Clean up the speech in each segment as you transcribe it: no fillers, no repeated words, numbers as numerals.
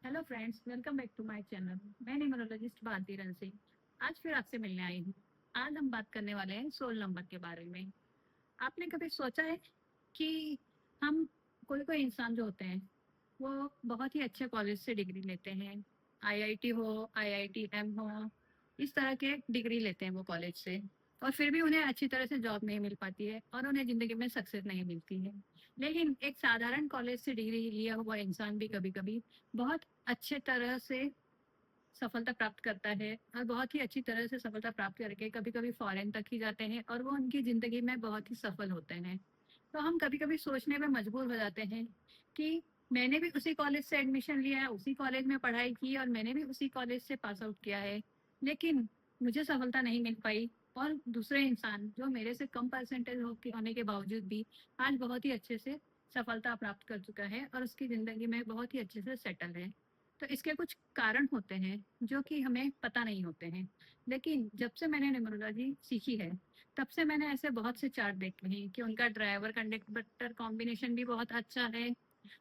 Hello friends, welcome back to my channel. मैं numerologist Bharti रन सिंह आज फिर आपसे मिलने आई हूँ। आज हम बात करने वाले हैं सोल नंबर के बारे में। आपने कभी सोचा है कि हम कोई कोई इंसान जो होते हैं वो बहुत ही अच्छे कॉलेज से डिग्री लेते हैं, आईआईटी हो, आईआईटीएम हो, इस तरह के डिग्री लेते हैं वो कॉलेज से, और फिर भी उन्हें अच्छी तरह से जॉब नहीं मिल पाती है और उन्हें ज़िंदगी में सक्सेस नहीं मिलती है। लेकिन एक साधारण कॉलेज से डिग्री लिया हुआ इंसान भी कभी-कभी बहुत अच्छे तरह से सफलता प्राप्त करता है और बहुत ही अच्छी तरह से सफलता प्राप्त करके कभी-कभी फॉरेन तक ही जाते हैं और वो उनकी ज़िंदगी में बहुत ही सफल होते हैं। तो हम कभी-कभी सोचने में मजबूर हो जाते हैं कि मैंने भी उसी कॉलेज से एडमिशन लिया है, उसी कॉलेज में पढ़ाई की और मैंने भी उसी कॉलेज से पास आउट किया है, लेकिन मुझे सफलता नहीं मिल पाई और दूसरे इंसान जो मेरे से कम परसेंटेज होने के बावजूद भी आज बहुत ही अच्छे से सफलता प्राप्त कर चुका है और उसकी ज़िंदगी में बहुत ही अच्छे से सेटल है। तो इसके कुछ कारण होते हैं जो कि हमें पता नहीं होते हैं। लेकिन जब से मैंने न्यूमरोलॉजी सीखी है, तब से मैंने ऐसे बहुत से चार्ट देखे हैं कि उनका ड्राइवर कंडक्टर कॉम्बिनेशन भी बहुत अच्छा है,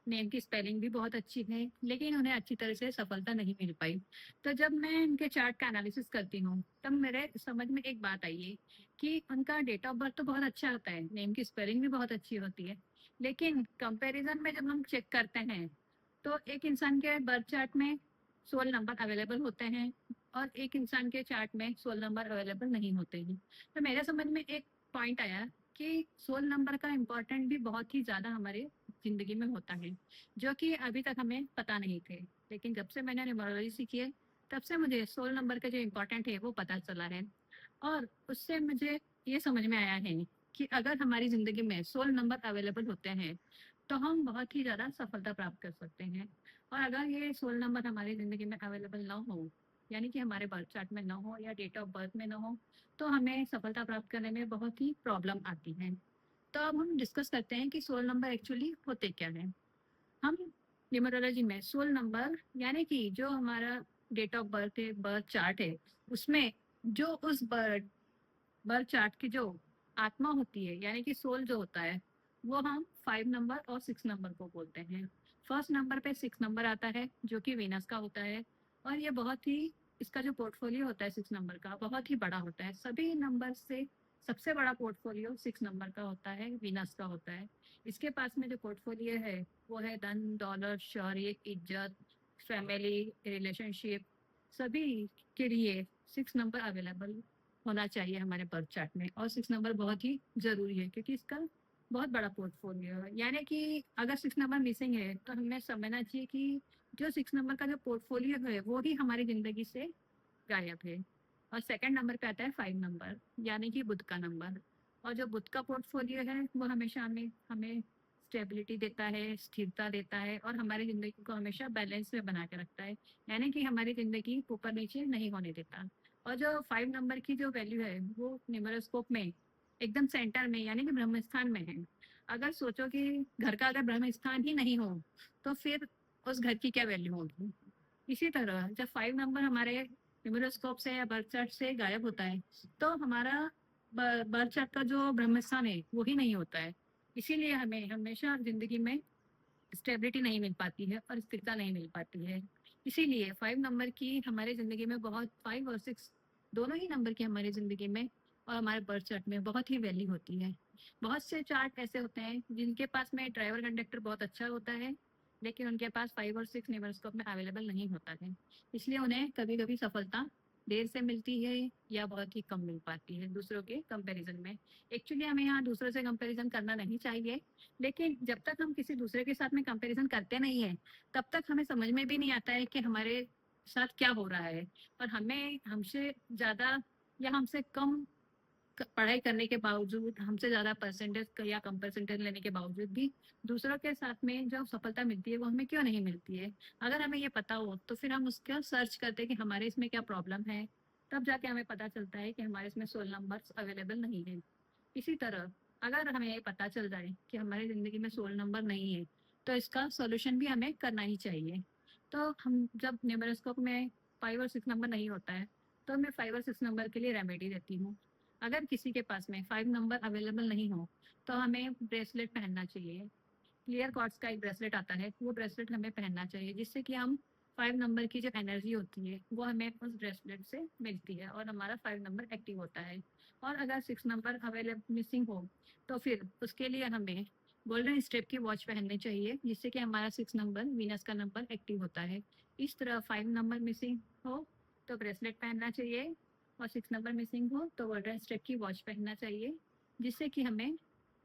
नेम की स्पेलिंग भी बहुत अच्छी है, लेकिन उन्हें अच्छी तरह से सफलता नहीं मिल पाई। तो जब मैं इनके चार्ट का एनालिसिस करती हूँ, तब मेरे समझ में एक बात आई है कि उनका डेट ऑफ बर्थ तो बहुत अच्छा होता है, नेम की स्पेलिंग भी बहुत अच्छी होती है, लेकिन कंपैरिजन में जब हम चेक करते हैं तो एक इंसान के बर्थ चार्ट में 16 नंबर अवेलेबल होते हैं और एक इंसान के चार्ट में 16 नंबर अवेलेबल नहीं होते हैं। तो मेरे समझ में एक पॉइंट आया कि 16 नंबर का इम्पोर्टेंट भी बहुत ही ज़्यादा हमारे ज़िंदगी में होता है, जो कि अभी तक हमें पता नहीं थे। लेकिन जब से मैंने न्यूमरोलॉजी सीखी है, तब से मुझे 16 नंबर का जो इम्पोर्टेंट है वो पता चला है और उससे मुझे ये समझ में आया है कि अगर हमारी ज़िंदगी में 16 नंबर अवेलेबल होते हैं, तो हम बहुत ही ज़्यादा सफलता प्राप्त कर सकते हैं। और अगर ये 16 नंबर हमारी ज़िंदगी में अवेलेबल ना हो, यानी कि हमारे बर्थ चार्ट में ना हो या डेट ऑफ बर्थ में ना हो, तो हमें सफलता प्राप्त करने में बहुत ही प्रॉब्लम आती है। तो अब हम डिस्कस करते हैं कि 16 नंबर एक्चुअली होते क्या हैं। हम न्यूमरोलॉजी में 16 नंबर यानी कि जो हमारा डेट ऑफ बर्थ है, बर्थ चार्ट है, उसमें जो उस बर्थ बर्थ चार्ट की जो आत्मा होती है, यानी कि सोल जो होता है, वो हम 5 नंबर और 6 नंबर को बोलते हैं। फर्स्ट नंबर पे 6 नंबर आता है जो कि वीनस का होता है और ये बहुत ही इसका जो पोर्टफोलियो होता है 6 नंबर का बहुत ही बड़ा होता है। सभी नंबर से सबसे बड़ा पोर्टफोलियो 6 नंबर का होता है, वीनस का होता है। इसके पास में जो पोर्टफोलियो है वो है धन, दौलत, शौर्य, इज्जत, फैमिली, रिलेशनशिप, सभी के लिए 6 नंबर अवेलेबल होना चाहिए हमारे बर्थ चार्ट में और 6 नंबर बहुत ही ज़रूरी है क्योंकि इसका बहुत बड़ा पोर्टफोलियो है। यानी कि अगर 6 नंबर मिसिंग है तो हमें समझना चाहिए कि जो 6 नंबर का जो पोर्टफोलियो है वो ही हमारी ज़िंदगी से गायब है। और सेकंड नंबर पे आता है 5 नंबर, यानी कि बुध का नंबर। और जो बुध का पोर्टफोलियो है वो हमेशा हमें हमें स्टेबिलिटी देता है, स्थिरता देता है और हमारी ज़िंदगी को हमेशा बैलेंस में बना के रखता है, यानी कि हमारी ज़िंदगी ऊपर-नीचे नहीं होने देता। और जो 5 नंबर की जो वैल्यू है वो न्यूमेरोस्कोप में एकदम सेंटर में यानी कि ब्रह्म स्थान में है। अगर सोचो कि घर का अगर ब्रह्म स्थान ही नहीं हो, तो फिर उस घर की क्या वैल्यू होगी? इसी तरह जब 5 नंबर हमारे न्यूमेरोस्कोप से या बर्थ चार्ट से गायब होता है, तो हमारा बर्थ चार्ट का जो ब्रह्म स्थान है वो ही नहीं होता है। इसीलिए हमें हमेशा ज़िंदगी में स्टेबिलिटी नहीं मिल पाती है और स्थिरता नहीं मिल पाती है। इसीलिए 5 नंबर की हमारी ज़िंदगी में बहुत 5 और 6 दोनों ही नंबर की हमारी ज़िंदगी में और हमारे बर्थ चार्ट में बहुत ही वैल्यू होती है। बहुत से चार्ट ऐसे होते हैं जिनके पास में ड्राइवर कंडक्टर बहुत अच्छा होता है, लेकिन उनके पास 5 और 6 न्यूमरोस्कोप में अवेलेबल नहीं होता है। इसलिए उन्हें कभी-कभी सफलता देर से मिलती है या बहुत ही कम मिल पाती है दूसरों के कंपैरिज़न में। एक्चुअली हमें यहाँ दूसरों से कंपैरिज़न करना नहीं चाहिए, लेकिन जब तक हम किसी दूसरे के साथ में कंपैरिजन करते नहीं हैं, तब तक हमें समझ में भी नहीं आता है कि हमारे साथ क्या हो रहा है। और हमें हमसे ज़्यादा या हमसे कम पढ़ाई करने के बावजूद, हमसे ज़्यादा परसेंटेज या कम परसेंटेज लेने के बावजूद भी दूसरों के साथ में जो सफलता मिलती है वो हमें क्यों नहीं मिलती है। अगर हमें ये पता हो तो फिर हम उसका सर्च करते हैं कि हमारे इसमें क्या प्रॉब्लम है, तब जाके हमें पता चलता है कि हमारे इसमें 16 नंबर्स अवेलेबल नहीं है। इसी तरह अगर हमें ये पता चल जाए कि हमारी ज़िंदगी में 16 नंबर नहीं है, तो इसका सॉल्यूशन भी हमें करना ही चाहिए। तो हम जब न्यूमेरोस्कोप में 5 और 6 नंबर नहीं होता है, तो मैं 5 और 6 नंबर के लिए रेमेडी देती हूँ। अगर किसी के पास में 5 नंबर अवेलेबल नहीं हो, तो हमें ब्रेसलेट पहनना चाहिए। क्लियर क्वार्ट्ज का एक ब्रेसलेट आता है, वो ब्रेसलेट हमें पहनना चाहिए जिससे कि हम 5 नंबर की जो एनर्जी होती है वो हमें उस ब्रेसलेट से मिलती है और हमारा 5 नंबर एक्टिव होता है। और अगर 6 नंबर अवेलेबल मिसिंग हो तो फिर उसके लिए हमें गोल्डन स्टेप की वॉच पहननी चाहिए, जिससे कि हमारा 6 नंबर वीनस का नंबर एक्टिव होता है। इस तरह 5 नंबर मिसिंग हो तो ब्रेसलेट पहनना चाहिए, और 6 नंबर मिसिंग हो तो गोल्डन स्टेप की वॉच पहनना चाहिए, जिससे कि हमें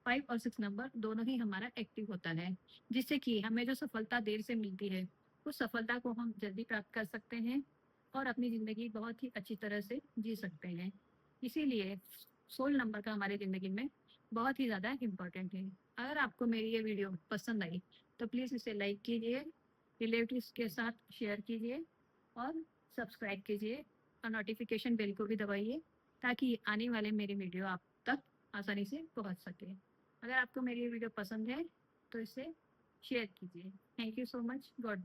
5 और 6 नंबर दोनों ही हमारा एक्टिव होता है, जिससे कि हमें जो सफलता देर से मिलती है उस सफलता को हम जल्दी प्राप्त कर सकते हैं और अपनी ज़िंदगी बहुत ही अच्छी तरह से जी सकते हैं। इसीलिए 16 नंबर का हमारी ज़िंदगी में बहुत ही ज़्यादा इम्पोर्टेंट है। अगर आपको मेरी ये वीडियो पसंद आई तो प्लीज़ इसे लाइक कीजिए, रिलेटिव्स के साथ शेयर कीजिए और सब्सक्राइब कीजिए, और नोटिफिकेशन बेल को भी दबाइए ताकि आने वाले मेरे वीडियो आप तक आसानी से पहुंच सके। अगर आपको मेरी ये वीडियो पसंद है तो इसे शेयर कीजिए। Thank you so much. God